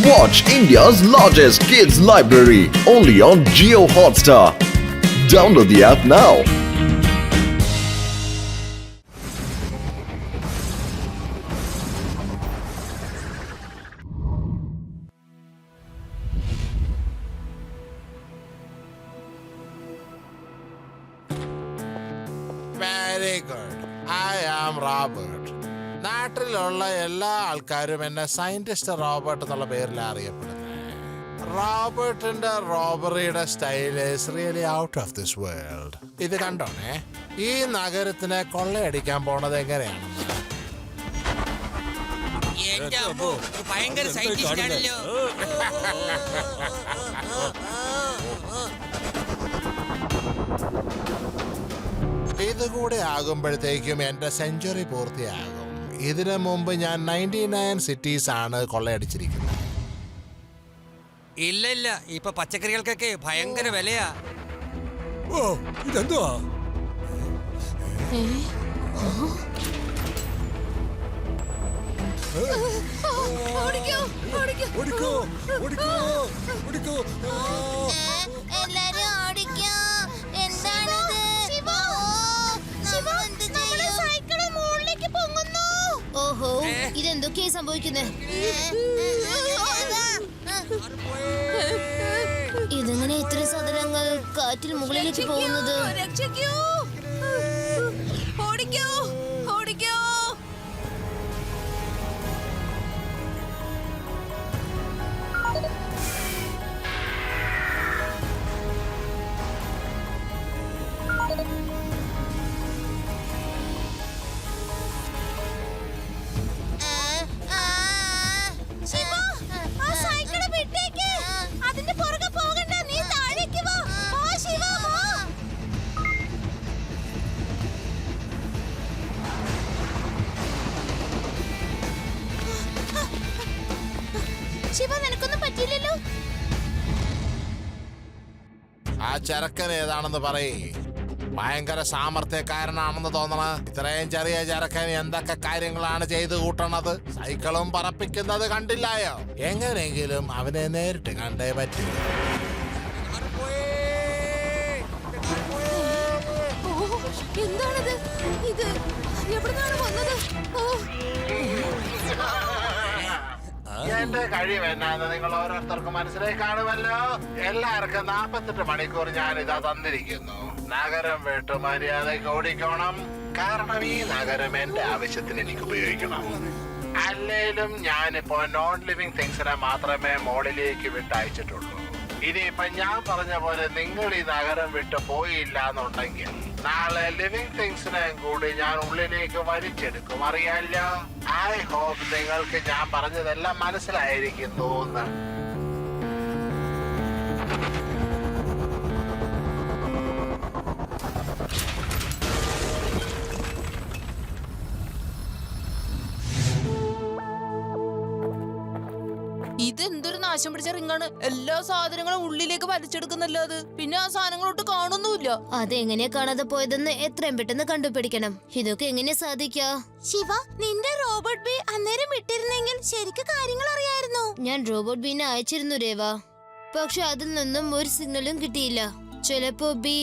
Watch India's largest kids library only on Jio Hotstar. Download the app now. Very good. I am Robert. നാട്ടിലുള്ള എല്ലാ ആൾക്കാരും എന്നെ scientist Robert എന്നുള്ള പേരിലാണ് അറിയപ്പെടുന്നത്. റോബർട്ടിന്റെ റോബറിയുടെ style is really out of this world. ഇത് കണ്ടോണേ, ഈ നഗരത്തിനെ കൊള്ളയടിക്കാൻ പോണത് എങ്ങനെയാണെന്ന്. ഭയങ്കര സയന്റിസ്റ്റ് ആണല്ലോ. ഇതുകൂടെ ആകുമ്പോഴത്തേക്കും എന്റെ സെഞ്ചുറി പൂർത്തിയാകും. ഇതിനു മുമ്പ് ഞാൻ 99 സിറ്റീസ് ആണ് കൊള്ളയടിച്ചിരിക്കുന്നത്. ഇല്ല ഇല്ല, ഇപ്പൊ പച്ചക്കറികൾക്കൊക്കെ ഭയങ്കര വിലയാ. ഓ, ഇതെന്തുവാ? ഓടിക്കോ, ഓടിക്കോ, ഓടിക്കോ. എല്ലാരും ഓടിക്കോ. എന്താണിത്? ഓഹോ, ഇതെന്തൊക്കെയാ സംഭവിക്കുന്നത്? ഇതെങ്ങനെ ഇത്ര സാധനങ്ങൾ കാറ്റിൽ മുകളിലേക്ക് പോകുന്നത്? ഓടിക്കോ, ഓടിക്കോ. ശിവ, നിനക്കൊന്നും പറ്റിയില്ലല്ലോ. ആ ചെറുക്കൻ ഏതാണെന്ന് പറയേ. ഭയങ്കര സാമർത്ഥ്യക്കാരനാണെന്ന് തോന്നണ. ഇത്രയും ചെറിയ ചെറുക്കൻ എന്തൊക്കെ കാര്യങ്ങളാണ് ചെയ്തു കൂട്ടണത്. സൈക്കിളും പറപ്പിക്കുന്നത് കണ്ടില്ലായോ? എങ്ങനെയെങ്കിലും അവനെ നേരിട്ട് കണ്ടേ പറ്റൂ. എന്താണിത്? ഇത് എവിടുന്നാണ് വന്നത്? എന്റെ കഴിവ് എന്നാന്ന് നിങ്ങൾ ഓരോരുത്തർക്കും മനസ്സിലായി കാണുമല്ലോ. എല്ലാവർക്കും 48 മണിക്കൂർ ഞാൻ ഇതാ തന്നിരിക്കുന്നു. നഗരം വിട്ട് മര്യാദയ്ക്ക് ഓടിക്കണം. കാരണം ഈ നഗരം എന്റെ ആവശ്യത്തിന് എനിക്ക് ഉപയോഗിക്കണം. അല്ലേലും ഞാനിപ്പോ നോൺ ലിവിങ് തിങ്സിനെ മാത്രമേ മോളിലേക്ക് വിട്ടയച്ചിട്ടുള്ളൂ. ഇനിയിപ്പൊ ഞാൻ പറഞ്ഞ പോലെ നിങ്ങൾ ഈ നഗരം വിട്ട് പോയില്ല എന്നുണ്ടെങ്കിൽ നാളെ ലിവിങ് തിങ്സിനെ കൂടി ഞാൻ ഉള്ളിലേക്ക് വലിച്ചെടുക്കും. അറിയാലോ. ഐ ഹോപ്പ് നിങ്ങൾക്ക് ഞാൻ പറഞ്ഞതെല്ലാം മനസ്സിലായിരിക്കുന്നു എന്ന്. ഇതെന്തൊരു നാശം പിടിച്ച റിങ്ങാണ്. എല്ലാ സാധനങ്ങളും ഉള്ളിലേക്ക് വലിച്ചെടുക്കുന്നല്ലോ അത്. പിന്നെ ആ സാധനങ്ങളോട്ട് കാണുന്നുമില്ല. അതെങ്ങനെയാ കാണാതെ പോയതെന്ന് എത്രയും പെട്ടെന്ന് കണ്ടുപിടിക്കണം. ഇതൊക്കെ എങ്ങനെ സാധിക്കാ? ശിവ, നിന്റെ റോബോട്ട് ബി അന്നേരം ഇട്ടിരുന്നെങ്കിൽ ശരിക്കും കാര്യങ്ങൾ അറിയായിരുന്നു. ഞാൻ റോബോട്ട് ബീനെ അയച്ചിരുന്നു രേവ. പക്ഷെ അതിൽ നിന്നും ഒരു സിഗ്നലും കിട്ടിയില്ല. ചിലപ്പോ ബി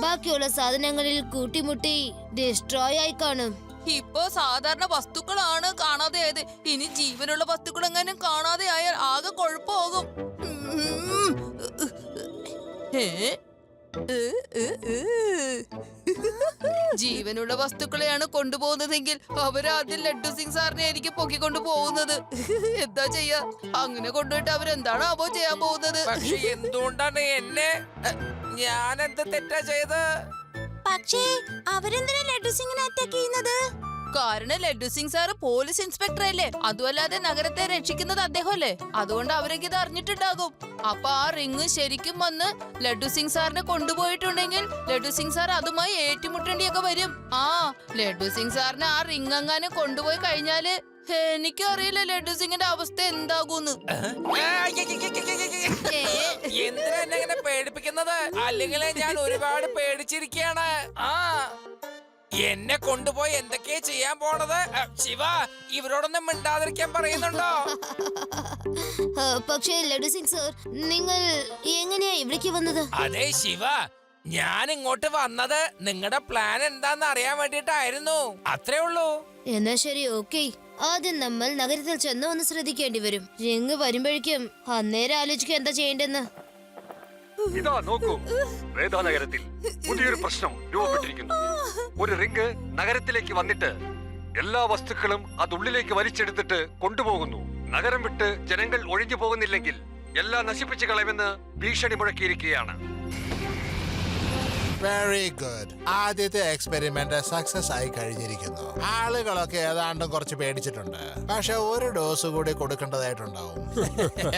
ബാക്കിയുള്ള സാധനങ്ങളിൽ കൂട്ടിമുട്ടി ഡിസ്ട്രോയ് ആയി കാണും. ഇപ്പൊ സാധാരണ വസ്തുക്കളാണ് കാണാതെ ആയത്. ഇനി ജീവനുള്ള വസ്തുക്കൾ എങ്ങാനും കാണാതെ ആയാൽ ആകെ കുഴപ്പമാകും. ജീവനുള്ള വസ്തുക്കളെയാണ് കൊണ്ടുപോകുന്നതെങ്കിൽ അവരാദ്യം ലഡ്ഡു സിംഗ് സാറിനെ എനിക്ക് പൊക്കിക്കൊണ്ടു പോകുന്നത്. എന്താ ചെയ്യാ? അങ്ങനെ കൊണ്ടുപോയിട്ട് അവരെന്താണ് അവോ ചെയ്യാൻ പോകുന്നത്? പക്ഷെ എന്തുകൊണ്ടാണ് എന്നെ? ഞാൻ എന്ത് തെറ്റാ ചെയ്ത്? പക്ഷേ അവരെന്തിനാ ലഡ്ഡു സിംഗിനെ അറ്റാക്ക് ചെയ്യുന്നത്? കാരണം laddu Singh sir police inspector അല്ലേ. അതുമല്ലാതെ നഗരത്തെ രക്ഷിക്കുന്നത് അദ്ദേഹമല്ലേ. അതുകൊണ്ട് അവരൊക്കെ ഇത് അറിഞ്ഞിട്ടുണ്ടാകും. അപ്പൊ ആ റിങ് ശരിക്കും വന്ന് ലഡ്ഡു സിംഗ് സാറിനെ കൊണ്ടുപോയിട്ടുണ്ടെങ്കിൽ ലഡ്ഡു സിംഗ് സാർ അതുമായി ഏറ്റുമുട്ടേണ്ടിയൊക്കെ വരും. ആ ലഡ്ഡു സിംഗ് സാറിനെ ആ റിങ് എങ്ങാനും കൊണ്ടുപോയി കഴിഞ്ഞാല് എനിക്കറിയില്ല ലഡ്ഡു സിംഗിന്റെ അവസ്ഥ എന്താകൂന്ന്. എന്തിനാ എന്നെ പേടിപ്പിക്കുന്നത്? അല്ലെങ്കിൽ ഞാൻ ഒരുപാട് പേടിച്ചിരിക്കുകയാണ്. എന്നെ കൊണ്ടുപോയി എന്തൊക്കെയാ ചെയ്യാൻ പോണത്? ശിവ, ഇവരോടൊന്നും മിണ്ടാതിരിക്കാൻ പറയുന്നുണ്ടോ? പക്ഷേ ലഡു സിംഗ് സർ, നിങ്ങൾ എങ്ങനെയാ ഇവിടേക്ക് വന്നത്? അതെ ശിവ, ഞാൻ ഇങ്ങോട്ട് വന്നത് നിങ്ങളുടെ പ്ലാൻ എന്താന്ന് അറിയാൻ വേണ്ടിട്ടായിരുന്നു. അത്രേ ഉള്ളൂ. എന്നാ ശരി, ഓക്കെ. ആദ്യം നമ്മൾ നഗരത്തിൽ ചെന്ന് ഒന്ന് ശ്രദ്ധിക്കേണ്ടി വരും. റിങ് വരുമ്പോഴേക്കും അന്നേരം ആലോചിക്കുക എന്താ ചെയ്യേണ്ടെന്ന്. ഇതാ നോക്കൂ, വേദ നഗരത്തിൽ പുതിയൊരു പ്രശ്നം രൂപപ്പെട്ടിരിക്കുന്നു. ഒരു റിംഗ് നഗരത്തിലേക്ക് വന്നിട്ട് എല്ലാ വസ്തുക്കളും അതുള്ളിലേക്ക് വലിച്ചെടുത്തിട്ട് കൊണ്ടുപോകുന്നു. നഗരം വിട്ട് ജനങ്ങൾ ഒഴിഞ്ഞു പോകുന്നില്ലെങ്കിൽ എല്ലാം നശിപ്പിച്ചു കളയുമെന്ന് ഭീഷണി മുഴക്കിയിരിക്കുകയാണ്. Very good. ആദ്യത്തെ എക്സ്പെരിമെന്റ് സക്സസ് ആയി കഴിഞ്ഞിരിക്കുന്നു. ആളുകളൊക്കെ ഏതാണ്ടും കുറച്ച് പേടിച്ചിട്ടുണ്ട്. പക്ഷെ ഒരു ഡോസ് കൂടി കൊടുക്കേണ്ടതായിട്ടുണ്ടാവും.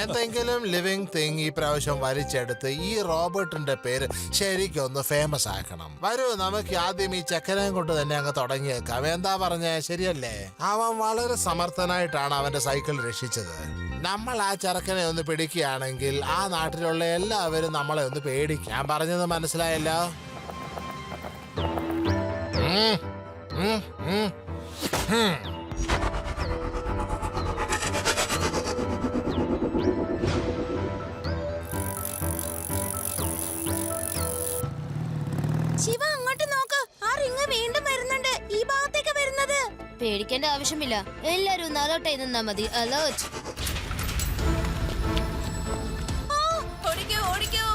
എന്തെങ്കിലും ലിവിങ് തിങ് ഈ പ്രാവശ്യം വലിച്ചെടുത്ത് ഈ റോബോട്ടിന്റെ പേര് ശരിക്കൊന്ന് ഫേമസ് ആക്കണം. വരൂ, നമുക്ക് ആദ്യം ഈ ചക്കരം കൊണ്ട് തന്നെ അങ്ങ് തുടങ്ങിയേക്കാം. എന്താ പറഞ്ഞേ, ശരിയല്ലേ? അവൻ വളരെ സമർത്ഥനായിട്ടാണ് അവന്റെ സൈക്കിൾ രക്ഷിച്ചത്. നമ്മൾ ആ ചെറുക്കനെ ഒന്ന് പിടിക്കുകയാണെങ്കിൽ ആ നാട്ടിലുള്ള എല്ലാവരും നമ്മളെ ഒന്ന് പേടിക്കും. ഞാൻ പറഞ്ഞത് മനസ്സിലായല്ലോ? ശിവ, അങ്ങോട്ട് നോക്ക്. ആ റിങ് വീണ്ടും വരുന്നുണ്ട്. ഈ ഭാഗത്തേക്ക് വരുന്നത്. പേടിക്കേണ്ട ആവശ്യമില്ല. എല്ലാരും ഒന്ന് അലേർട്ട് ആയി നിന്നാ മതി. അലേർട്ട്. ഓടിക്കോ, ഓടിക്കോ.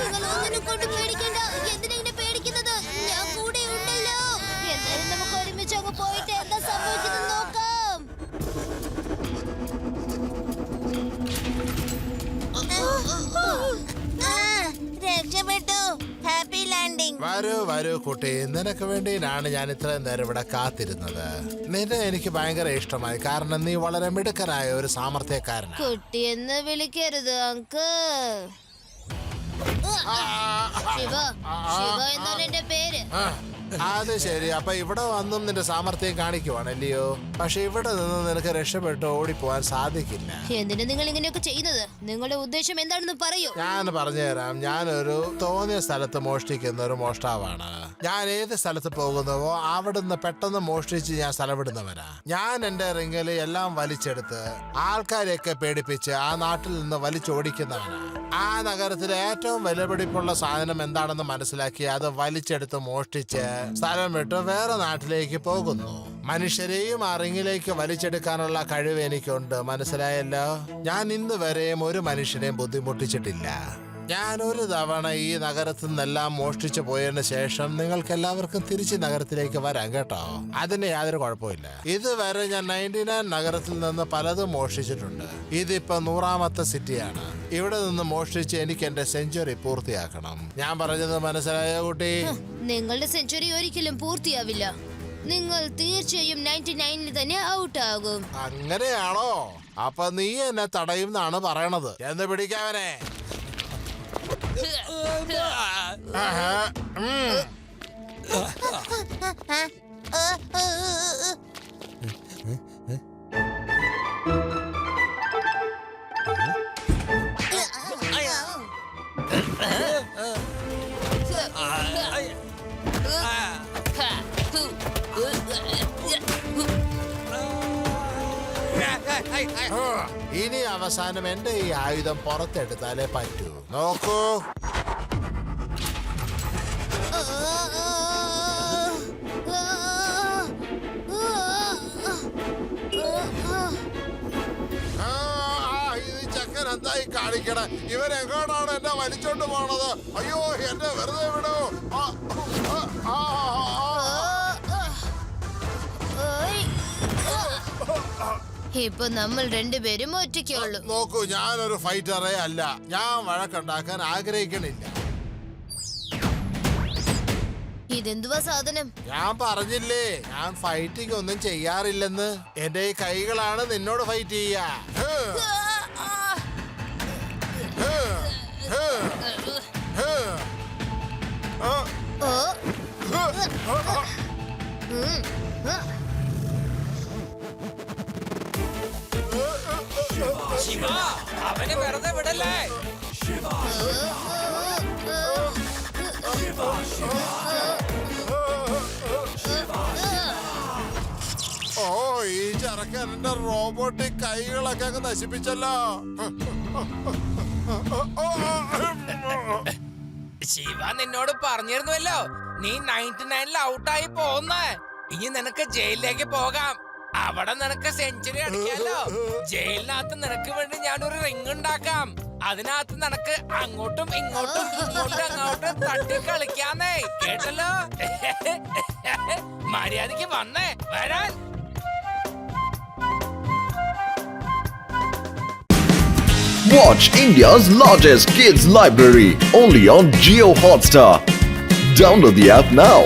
നിങ്ങൾ ഒന്നിനും കൊണ്ട് പേടിക്കണ്ട. എന്തിനാ ഇങ്ങനെ പേടിക്കുന്നത്? ഞാൻ കൂടെ ഉണ്ടല്ലോ. എന്തായാലും നമുക്ക് ഒരുമിച്ച് അങ്ങ് പോയിട്ട് എന്താ സംഭവിക്കുന്നത് നോക്കാം. രക്ഷപ്പെട്ടു. Happy landing. വരൂ വരൂ കുട്ടി, നിനക്ക് വേണ്ടിയാണ് ഞാൻ ഇത്രയും നേരം ഇവിടെ കാത്തിരുന്നത്. നിന്നെ എനിക്ക് ഭയങ്കര ഇഷ്ടമായി, കാരണം നീ വളരെ മിടുക്കനായ ഒരു സാമർത്ഥ്യക്കാരനാണ്. കുട്ടി എന്ന് വിളിക്കരുത് അങ്കിൾ. ശിവ, ശിവ എന്നാണ് എന്റെ പേര്. അത് ശരി. അപ്പൊ ഇവിടെ വന്നും നിന്റെ സാമർത്ഥ്യം കാണിക്കുവാണല്ലയോ? പക്ഷെ ഇവിടെ നിന്ന് നിനക്ക് രക്ഷപ്പെട്ട് ഓടിപ്പോവാൻ സാധിക്കില്ല. എന്തിനാ നിങ്ങൾ ഇങ്ങനെയൊക്കെ ചെയ്യുന്നത്? നിങ്ങളുടെ ഉദ്ദേശം എന്താണെന്ന് പറയൂ. ഞാൻ പറഞ്ഞുതരാം. ഞാനൊരു തോന്നിയ സ്ഥലത്ത് മോഷ്ടിക്കുന്ന ഒരു മോഷ്ടാവാണ്. ഞാൻ ഏത് സ്ഥലത്ത് പോകുന്നുവോ അവിടുന്ന് പെട്ടെന്ന് മോഷ്ടിച്ച് ഞാൻ സ്ഥലം വിടുന്നവനാ. ഞാൻ എന്റെ റിങ്ങിൽ എല്ലാം വലിച്ചെടുത്ത് ആൾക്കാരെയൊക്കെ പേടിപ്പിച്ച് ആ നാട്ടിൽ നിന്ന് വലിച്ചോടിക്കുന്നവനാ. ആ നഗരത്തിലെ ഏറ്റവും വിലപിടിപ്പുള്ള സാധനം എന്താണെന്ന് മനസ്സിലാക്കി അത് വലിച്ചെടുത്ത് മോഷ്ടിച്ച് സ്ഥലം വിട്ട് വേറെ നാട്ടിലേക്ക് പോകുന്നു. മനുഷ്യരെയും ആ റിങ്ങിലേക്ക് വലിച്ചെടുക്കാനുള്ള കഴിവ് എനിക്കുണ്ട്, മനസ്സിലായല്ലോ? ഞാൻ ഇന്ന് വരെയും ഒരു മനുഷ്യനെയും ബുദ്ധിമുട്ടിച്ചിട്ടില്ല. ഞാൻ ഒരു തവണ ഈ നഗരത്തിൽ നിന്നെല്ലാം മോഷ്ടിച്ചു പോയതിനു ശേഷം നിങ്ങൾക്ക് എല്ലാവർക്കും തിരിച്ച് നഗരത്തിലേക്ക് വരാം, കേട്ടോ? അതിന് യാതൊരു കുഴപ്പമില്ല. ഇതുവരെ ഞാൻ 99 നഗരത്തിൽ നിന്ന് പലതും മോഷ്ടിച്ചിട്ടുണ്ട്. ഇതിപ്പോ 100ാമത്തെ സിറ്റിയാണ്. ഇവിടെ നിന്ന് മോഷ്ടിച്ച് എനിക്ക് എന്റെ സെഞ്ചുറി പൂർത്തിയാക്കണം. ഞാൻ പറഞ്ഞത് മനസ്സിലായോ കുട്ടി? നിങ്ങളുടെ സെഞ്ചുറി ഒരിക്കലും പൂർത്തിയാവില്ല. നിങ്ങൾ തീർച്ചയായും 99 തന്നെ ഔട്ട് ആകും. അങ്ങനെയാണോ? അപ്പൊ നീ എന്നെ തടയുമെന്നാണ് പറയണത്. എന്ന് പിടിക്കാവനെ. ഇനി അവസാനം എന്റെ ഈ ആയുധം പുറത്തെടുത്താലേ പറ്റൂ. നോക്കൂ. ഇത് ചക്കൻ എന്തായി കാണിക്കണേ? ഇവരെങ്ങോട്ടാണ് എന്നെ വലിച്ചോണ്ട് പോണത്? അയ്യോ, എന്നെ വെറുതെ വിടൂ. ഇപ്പൊ നമ്മൾ രണ്ടുപേരും ഒറ്റയ്ക്കുള്ളൂ. നോക്കൂ, ഞാനൊരു ഫൈറ്ററേ അല്ല. ഞാൻ വഴക്കുണ്ടാക്കാൻ ആഗ്രഹിക്കണില്ല. ഇതെന്തുവാ സാധനം? ഞാൻ പറഞ്ഞില്ലേ, ഞാൻ ഫൈറ്റിംഗ് ഒന്നും ചെയ്യാറില്ലെന്ന്. എന്റെ ഈ കൈകളാണ് നിന്നോട് ഫൈറ്റ് ചെയ്യാ. അവന് വെറുതെ വിടല്ലേ. ഓ, ഈ ചെറുക്കൻ എന്റെ റോബോട്ടിക് കൈകളൊക്കെ അങ്ങ് നശിപ്പിച്ചല്ലോ. ശിവ നിന്നോട് പറഞ്ഞിരുന്നുവല്ലോ നീ 99-ൽ ഔട്ടായി പോന്ന. ഇനി നിനക്ക് ജയിലിലേക്ക് പോകാം. അവിടെ നിനക്ക് സെഞ്ചുറി അടിക്കാലോ. ജയിലിനകത്ത് നിനക്ക് വേണ്ടി ഞാനൊരു റിംഗ് ഉണ്ടാക്കാം. അതിനകത്ത് നിനക്ക് അങ്ങോട്ടും ഇങ്ങോട്ടും അങ്ങോട്ടും തട്ടി കളിക്കാന്നേ. കേട്ടല്ലോ? മര്യാദക്ക് വന്നേ വരാൻ. Watch India's largest kids library only on Jio Hotstar. Download the app now.